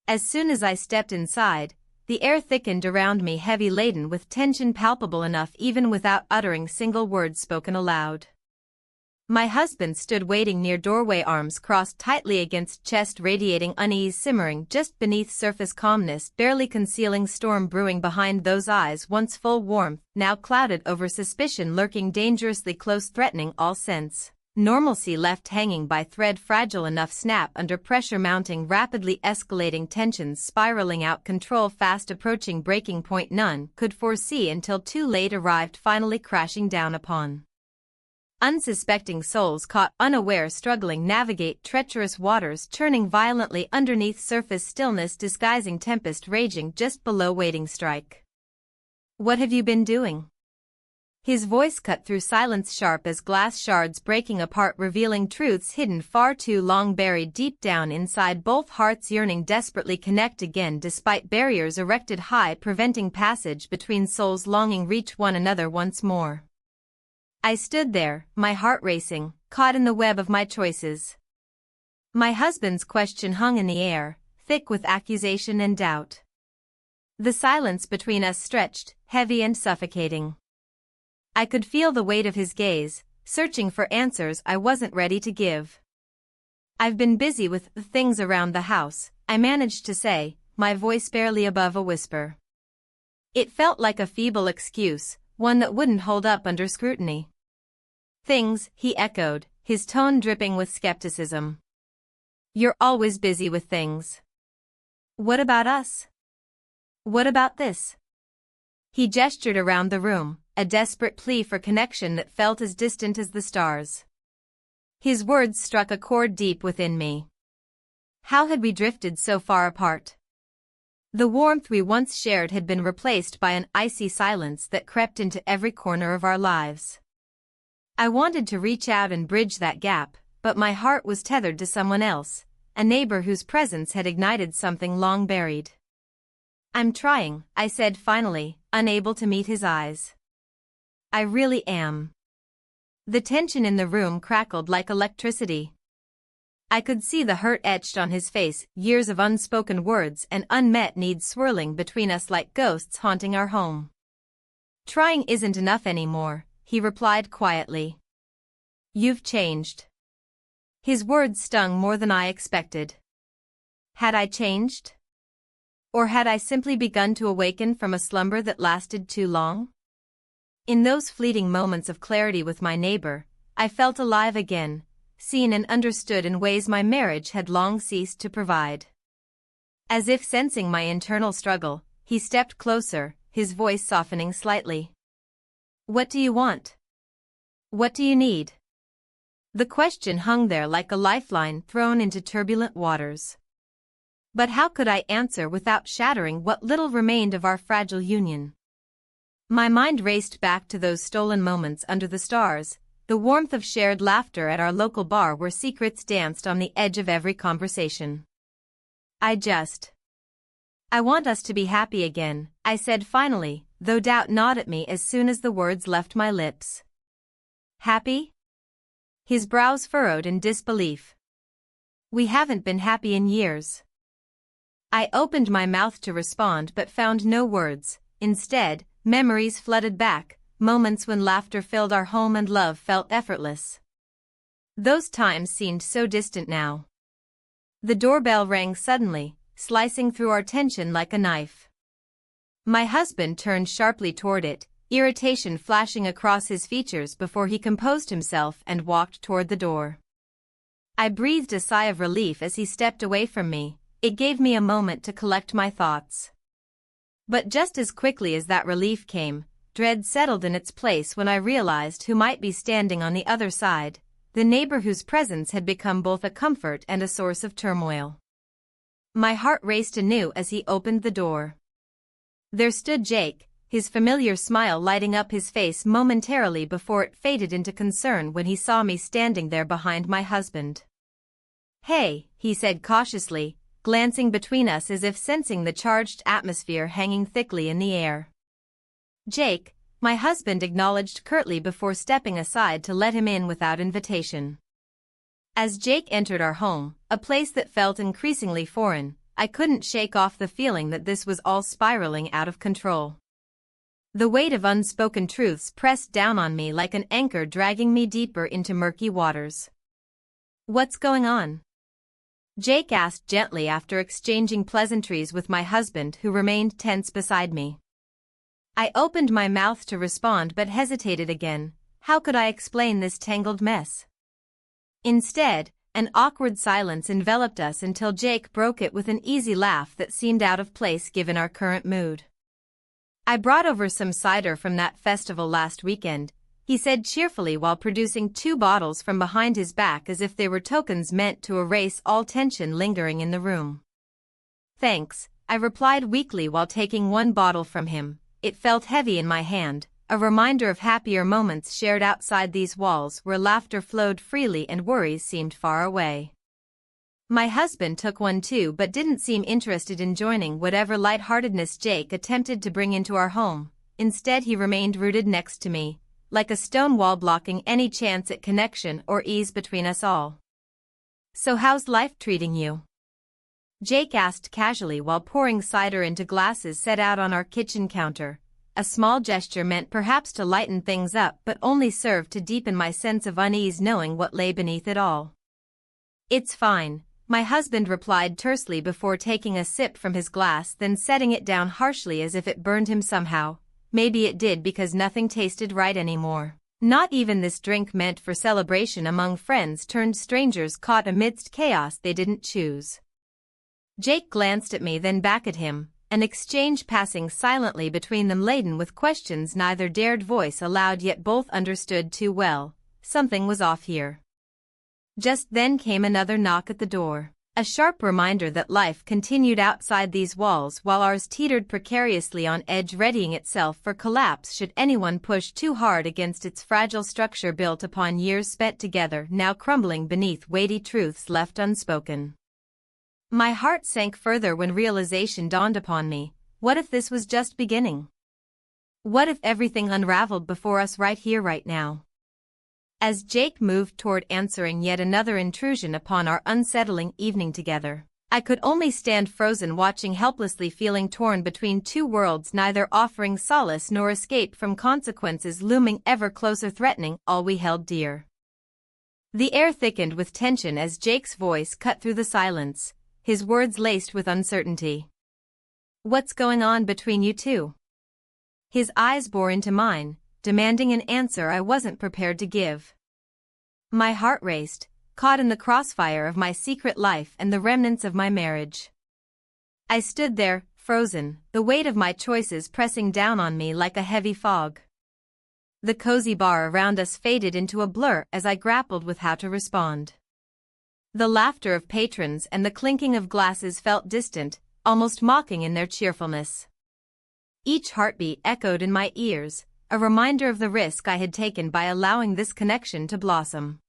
As soon as I stepped inside, the air thickened around me, heavy laden with tension palpable enough even without uttering single word spoken aloud. My husband stood waiting near doorway, arms crossed tightly against chest, radiating unease simmering just beneath surface calmness, barely concealing storm brewing behind those eyes once full warmth, now clouded over suspicion lurking dangerously close, threatening all sense. Normalcy left hanging by thread, fragile enough snap under pressure, mounting rapidly escalating tensions spiraling out control, fast approaching breaking point none could foresee until too late arrived, finally crashing down upon unsuspecting souls caught unaware, struggling navigate treacherous waters churning violently underneath surface stillness disguising tempest raging just below waiting strike. "What have you been doing?" His voice cut through silence sharp as glass shards breaking apart, revealing truths hidden far too long, buried deep down inside both hearts, yearning desperately connect again despite barriers erected high preventing passage between souls longing reach one another once more. I stood there, my heart racing, caught in the web of my choices. My husband's question hung in the air, thick with accusation and doubt. The silence between us stretched, heavy and suffocating. I could feel the weight of his gaze, searching for answers I wasn't ready to give. "I've been busy with things around the house," I managed to say, my voice barely above a whisper. It felt like a feeble excuse, one that wouldn't hold up under scrutiny. "Things," he echoed, his tone dripping with skepticism. "You're always busy with things. What about us? What about this?" He gestured around the room, a desperate plea for connection that felt as distant as the stars. His words struck a chord deep within me. How had we drifted so far apart? The warmth we once shared had been replaced by an icy silence that crept into every corner of our lives. I wanted to reach out and bridge that gap, but my heart was tethered to someone else, a neighbor whose presence had ignited something long buried. "I'm trying," I said finally, unable to meet his eyes. "I really am." The tension in the room crackled like electricity. I could see the hurt etched on his face, years of unspoken words and unmet needs swirling between us like ghosts haunting our home. "Trying isn't enough anymore," he replied quietly. "You've changed." His words stung more than I expected. Had I changed? Or had I simply begun to awaken from a slumber that lasted too long? In those fleeting moments of clarity with my neighbor, I felt alive again, seen and understood in ways my marriage had long ceased to provide. As if sensing my internal struggle, he stepped closer, his voice softening slightly. "What do you want? What do you need?" The question hung there like a lifeline thrown into turbulent waters. But how could I answer without shattering what little remained of our fragile union? My mind raced back to those stolen moments under the stars, the warmth of shared laughter at our local bar where secrets danced on the edge of every conversation. I want us to be happy again, I said finally, though doubt gnawed at me as soon as the words left my lips. Happy? His brows furrowed in disbelief. We haven't been happy in years. I opened my mouth to respond but found no words. Instead, memories flooded back, moments when laughter filled our home and love felt effortless. Those times seemed so distant now. The doorbell rang suddenly, slicing through our tension like a knife. My husband turned sharply toward it, irritation flashing across his features before he composed himself and walked toward the door. I breathed a sigh of relief as he stepped away from me. It gave me a moment to collect my thoughts. But just as quickly as that relief came, dread settled in its place when I realized who might be standing on the other side, the neighbor whose presence had become both a comfort and a source of turmoil. My heart raced anew as he opened the door. There stood Jake, his familiar smile lighting up his face momentarily before it faded into concern when he saw me standing there behind my husband. "Hey," he said cautiously, glancing between us as if sensing the charged atmosphere hanging thickly in the air. "Jake," my husband acknowledged curtly before stepping aside to let him in without invitation. As Jake entered our home, a place that felt increasingly foreign, I couldn't shake off the feeling that this was all spiraling out of control. The weight of unspoken truths pressed down on me like an anchor dragging me deeper into murky waters. "What's going on?" Jake asked gently after exchanging pleasantries with my husband who remained tense beside me. I opened my mouth to respond but hesitated again. How could I explain this tangled mess? Instead, an awkward silence enveloped us until Jake broke it with an easy laugh that seemed out of place given our current mood. "I brought over some cider from that festival last weekend," he said cheerfully while producing 2 bottles from behind his back as if they were tokens meant to erase all tension lingering in the room. "Thanks," I replied weakly while taking 1 bottle from him. It felt heavy in my hand, a reminder of happier moments shared outside these walls where laughter flowed freely and worries seemed far away. My husband took one too but didn't seem interested in joining whatever lightheartedness Jake attempted to bring into our home. Instead he remained rooted next to me, like a stone wall blocking any chance at connection or ease between us all. "So how's life treating you?" Jake asked casually while pouring cider into glasses set out on our kitchen counter. A small gesture meant perhaps to lighten things up but only served to deepen my sense of unease knowing what lay beneath it all. "It's fine," my husband replied tersely before taking a sip from his glass then setting it down harshly as if it burned him somehow. Maybe it did because nothing tasted right anymore. Not even this drink meant for celebration among friends turned strangers caught amidst chaos they didn't choose. Jake glanced at me then back at him, an exchange passing silently between them laden with questions neither dared voice aloud yet both understood too well. Something was off here. Just then came another knock at the door, a sharp reminder that life continued outside these walls while ours teetered precariously on edge readying itself for collapse should anyone push too hard against its fragile structure built upon years spent together now crumbling beneath weighty truths left unspoken. My heart sank further when realization dawned upon me. What if this was just beginning? What if everything unraveled before us right here right now? As Jake moved toward answering yet another intrusion upon our unsettling evening together, I could only stand frozen watching helplessly feeling torn between 2 worlds neither offering solace nor escape from consequences looming ever closer threatening all we held dear. The air thickened with tension as Jake's voice cut through the silence, his words laced with uncertainty. "What's going on between you two?" His eyes bore into mine, demanding an answer I wasn't prepared to give. My heart raced, caught in the crossfire of my secret life and the remnants of my marriage. I stood there, frozen, the weight of my choices pressing down on me like a heavy fog. The cozy bar around us faded into a blur as I grappled with how to respond. The laughter of patrons and the clinking of glasses felt distant, almost mocking in their cheerfulness. Each heartbeat echoed in my ears, a reminder of the risk I had taken by allowing this connection to blossom.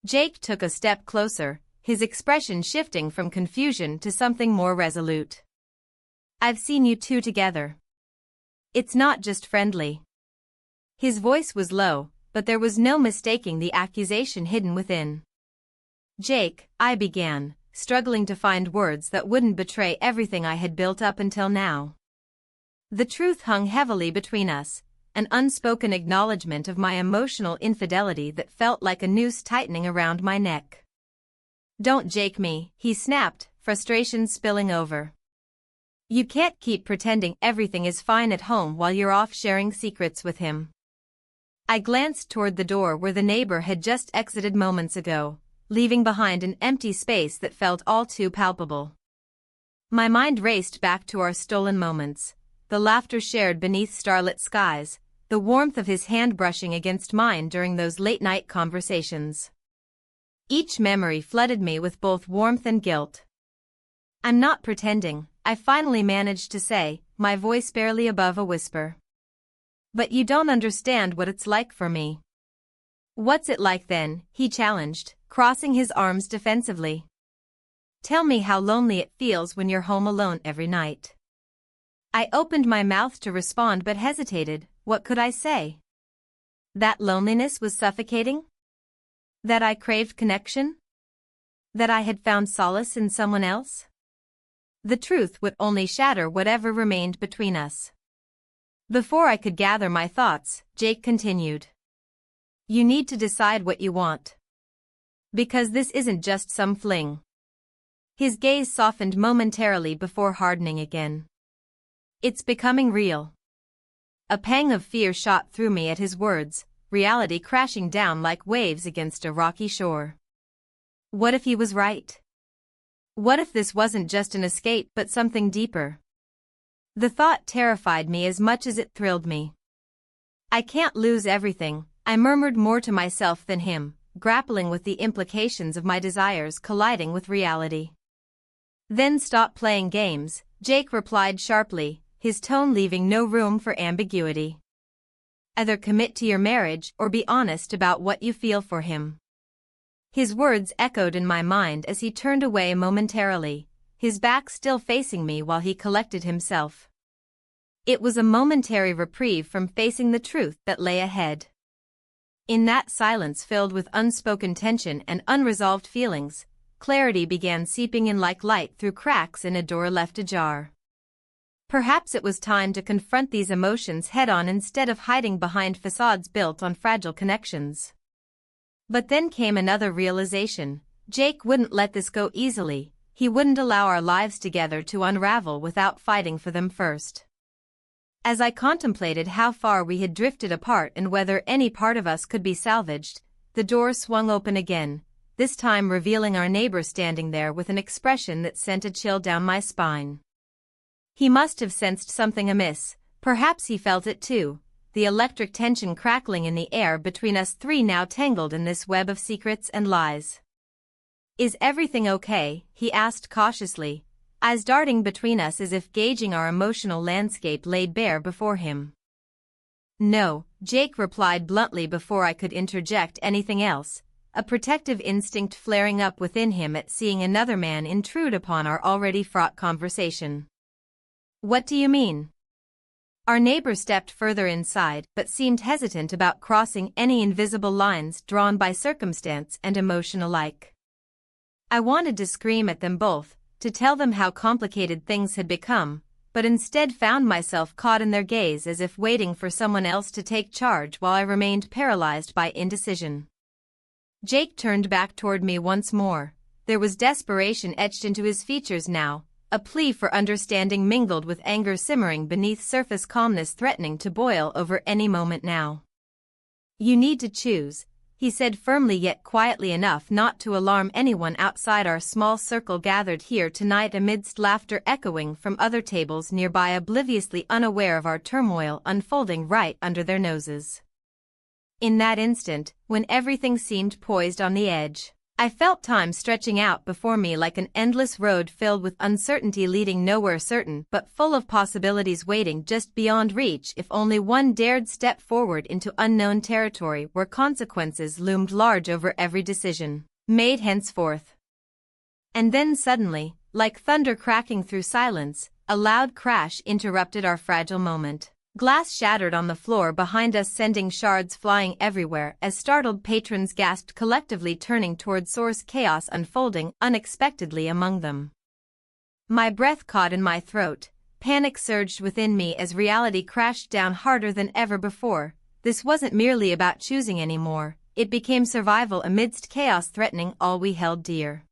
Jake took a step closer, his expression shifting from confusion to something more resolute. "I've seen you two together. It's not just friendly." His voice was low, but there was no mistaking the accusation hidden within. "Jake," I began, struggling to find words that wouldn't betray everything I had built up until now. The truth hung heavily between us, an unspoken acknowledgement of my emotional infidelity that felt like a noose tightening around my neck. "Don't Jake me," he snapped, frustration spilling over. "You can't keep pretending everything is fine at home while you're off sharing secrets with him." I glanced toward the door where the neighbor had just exited moments ago, leaving behind an empty space that felt all too palpable. My mind raced back to our stolen moments, the laughter shared beneath starlit skies, the warmth of his hand brushing against mine during those late-night conversations. Each memory flooded me with both warmth and guilt. "I'm not pretending," I finally managed to say, my voice barely above a whisper. "But you don't understand what it's like for me." "What's it like then?" he challenged, crossing his arms defensively. "Tell me how lonely it feels when you're home alone every night." I opened my mouth to respond but hesitated. What could I say? That loneliness was suffocating? That I craved connection? That I had found solace in someone else? The truth would only shatter whatever remained between us. Before I could gather my thoughts, Jake continued. "You need to decide what you want. Because this isn't just some fling." His gaze softened momentarily before hardening again. "It's becoming real." A pang of fear shot through me at his words, reality crashing down like waves against a rocky shore. What if he was right? What if this wasn't just an escape but something deeper? The thought terrified me as much as it thrilled me. "I can't lose everything," I murmured more to myself than him, grappling with the implications of my desires colliding with reality. "Then stop playing games," Jake replied sharply, his tone leaving no room for ambiguity. "Either commit to your marriage or be honest about what you feel for him." His words echoed in my mind as he turned away momentarily, his back still facing me while he collected himself. It was a momentary reprieve from facing the truth that lay ahead. In that silence filled with unspoken tension and unresolved feelings, clarity began seeping in like light through cracks in a door left ajar. Perhaps it was time to confront these emotions head-on instead of hiding behind facades built on fragile connections. But then came another realization. Jake wouldn't let this go easily. He wouldn't allow our lives together to unravel without fighting for them first. As I contemplated how far we had drifted apart and whether any part of us could be salvaged, the door swung open again, this time revealing our neighbor standing there with an expression that sent a chill down my spine. He must have sensed something amiss, perhaps he felt it too, the electric tension crackling in the air between us three now tangled in this web of secrets and lies. "Is everything okay?" he asked cautiously, eyes darting between us as if gauging our emotional landscape laid bare before him. "No," Jake replied bluntly before I could interject anything else, a protective instinct flaring up within him at seeing another man intrude upon our already fraught conversation. "What do you mean?" Our neighbor stepped further inside but seemed hesitant about crossing any invisible lines drawn by circumstance and emotion alike. I wanted to scream at them both, to tell them how complicated things had become, but instead found myself caught in their gaze as if waiting for someone else to take charge while I remained paralyzed by indecision. Jake turned back toward me once more. There was desperation etched into his features now, a plea for understanding mingled with anger simmering beneath surface calmness threatening to boil over any moment now. "You need to choose," he said firmly yet quietly enough not to alarm anyone outside our small circle gathered here tonight amidst laughter echoing from other tables nearby, obliviously unaware of our turmoil unfolding right under their noses. In that instant, when everything seemed poised on the edge, I felt time stretching out before me like an endless road filled with uncertainty leading nowhere certain but full of possibilities waiting just beyond reach if only one dared step forward into unknown territory where consequences loomed large over every decision made henceforth. And then suddenly, like thunder cracking through silence, a loud crash interrupted our fragile moment. Glass shattered on the floor behind us, sending shards flying everywhere as startled patrons gasped, collectively turning toward source, chaos unfolding unexpectedly among them. My breath caught in my throat, panic surged within me as reality crashed down harder than ever before. This wasn't merely about choosing anymore, it became survival amidst chaos threatening all we held dear.